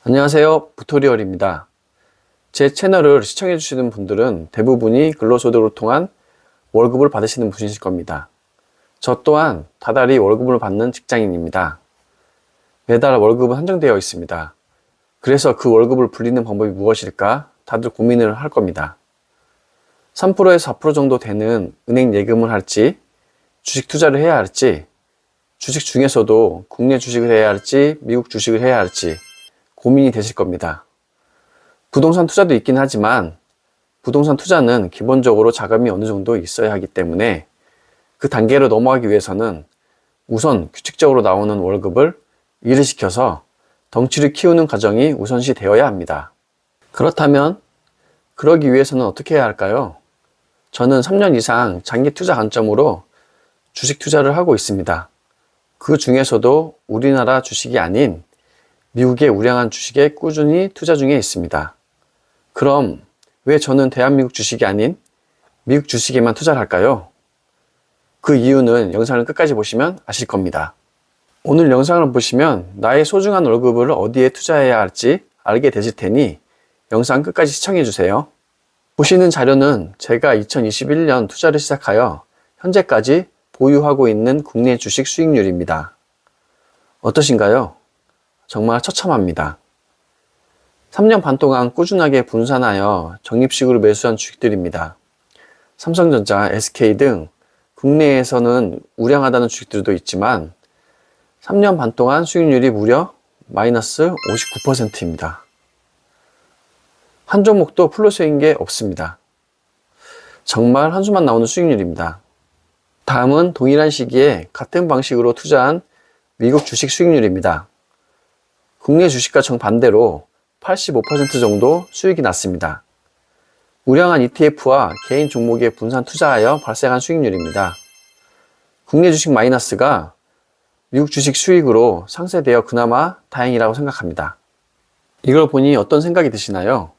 안녕하세요, 부토리얼입니다. 제 채널을 시청해주시는 분들은 대부분이 근로소득으로 통한 월급을 받으시는 분이실 겁니다. 저 또한 다달이 월급을 받는 직장인입니다. 매달 월급은 한정되어 있습니다. 그래서 그 월급을 불리는 방법이 무엇일까 다들 고민을 할 겁니다. 3%에서 4% 정도 되는 은행 예금을 할지, 주식 투자를 해야 할지, 주식 중에서도 국내 주식을 해야 할지, 미국 주식을 해야 할지 고민이 되실 겁니다. 부동산 투자도 있긴 하지만 부동산 투자는 기본적으로 자금이 어느 정도 있어야 하기 때문에 그 단계로 넘어가기 위해서는 우선 규칙적으로 나오는 월급을 일을 시켜서 덩치를 키우는 과정이 우선시 되어야 합니다. 그렇다면 그러기 위해서는 어떻게 해야 할까요? 저는 3년 이상 장기 투자 관점으로 주식 투자를 하고 있습니다. 그 중에서도 우리나라 주식이 아닌 미국의 우량한 주식에 꾸준히 투자 중에 있습니다. 그럼 왜 저는 대한민국 주식이 아닌 미국 주식에만 투자를 할까요? 그 이유는 영상을 끝까지 보시면 아실 겁니다. 오늘 영상을 보시면 나의 소중한 월급을 어디에 투자해야 할지 알게 되실 테니 영상 끝까지 시청해 주세요. 보시는 자료는 제가 2021년 투자를 시작하여 현재까지 보유하고 있는 국내 주식 수익률입니다. 어떠신가요? 정말 처참합니다. 3년 반 동안 꾸준하게 분산하여 적립식으로 매수한 주식들입니다. 삼성전자, SK 등 국내에서는 우량하다는 주식들도 있지만 3년 반 동안 수익률이 무려 마이너스 59%입니다. 한 종목도 플러스인 게 없습니다. 정말 한숨만 나오는 수익률입니다. 다음은 동일한 시기에 같은 방식으로 투자한 미국 주식 수익률입니다. 국내 주식과 정반대로 85% 정도 수익이 났습니다. 우량한 ETF와 개인 종목에 분산 투자하여 발생한 수익률입니다. 국내 주식 마이너스가 미국 주식 수익으로 상쇄되어 그나마 다행이라고 생각합니다. 이걸 보니 어떤 생각이 드시나요?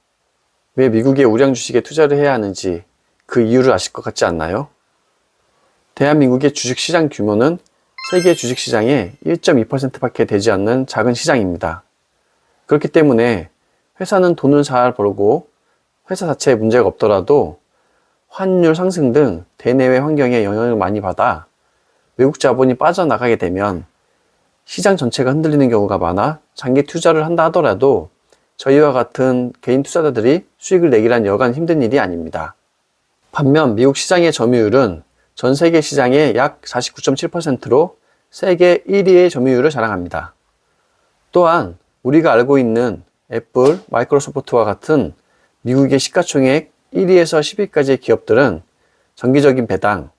왜 미국의 우량 주식에 투자를 해야 하는지 그 이유를 아실 것 같지 않나요? 대한민국의 주식시장 규모는 세계 주식시장의 1.2%밖에 되지 않는 작은 시장입니다. 그렇기 때문에 회사는 돈을 잘 벌고 회사 자체에 문제가 없더라도 환율 상승 등 대내외 환경에 영향을 많이 받아 외국 자본이 빠져나가게 되면 시장 전체가 흔들리는 경우가 많아 장기 투자를 한다 하더라도 저희와 같은 개인 투자자들이 수익을 내기란 여간 힘든 일이 아닙니다. 반면 미국 시장의 점유율은 전 세계 시장의 약 49.7%로 세계 1위의 점유율을 자랑합니다. 또한 우리가 알고 있는 애플, 마이크로소프트와 같은 미국의 시가총액 1위에서 10위까지의 기업들은 정기적인 배당,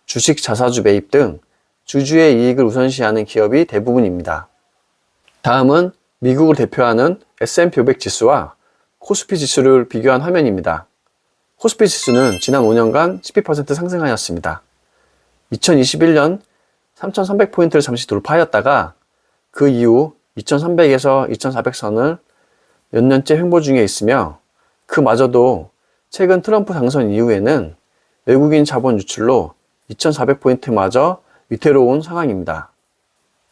주식 자사주 매입 등 주주의 이익을 우선시하는 기업이 대부분입니다. 다음은 미국을 대표하는 S&P 500 지수와 코스피 지수를 비교한 화면입니다. 코스피 지수는 지난 5년간 12% 상승하였습니다. 2021년 3,300포인트를 잠시 돌파하였다가 그 이후 2,300에서 2,400선을 몇 년째 횡보 중에 있으며 그마저도 최근 트럼프 당선 이후에는 외국인 자본 유출로 2,400포인트마저 위태로운 상황입니다.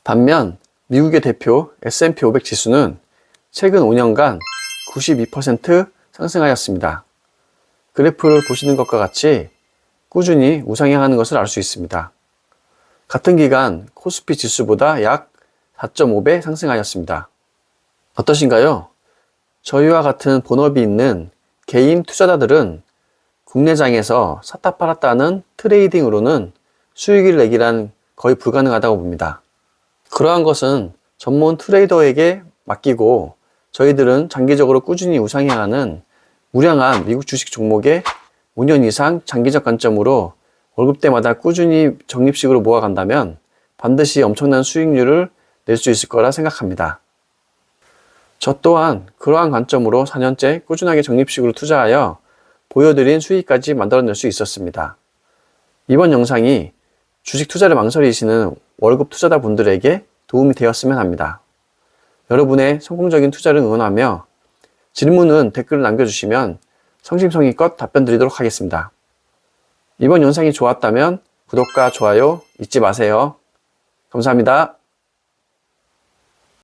반면 미국의 대표 S&P 500 지수는 최근 5년간 92% 상승하였습니다. 그래프를 보시는 것과 같이 꾸준히 우상향하는 것을 알 수 있습니다. 같은 기간 코스피 지수보다 약 4.5배 상승하였습니다. 어떠신가요? 저희와 같은 본업이 있는 개인 투자자들은 국내장에서 샀다 팔았다 하는 트레이딩으로는 수익을 내기란 거의 불가능하다고 봅니다. 그러한 것은 전문 트레이더에게 맡기고 저희들은 장기적으로 꾸준히 우상향하는 우량한 미국 주식 종목에 5년 이상 장기적 관점으로 월급 때마다 꾸준히 적립식으로 모아간다면 반드시 엄청난 수익률을 낼 수 있을 거라 생각합니다. 저 또한 그러한 관점으로 4년째 꾸준하게 적립식으로 투자하여 보여드린 수익까지 만들어낼 수 있었습니다. 이번 영상이 주식 투자를 망설이시는 월급 투자자 분들에게 도움이 되었으면 합니다. 여러분의 성공적인 투자를 응원하며 질문은 댓글을 남겨주시면 성심성의껏 답변 드리도록 하겠습니다. 이번 영상이 좋았다면 구독과 좋아요 잊지 마세요. 감사합니다.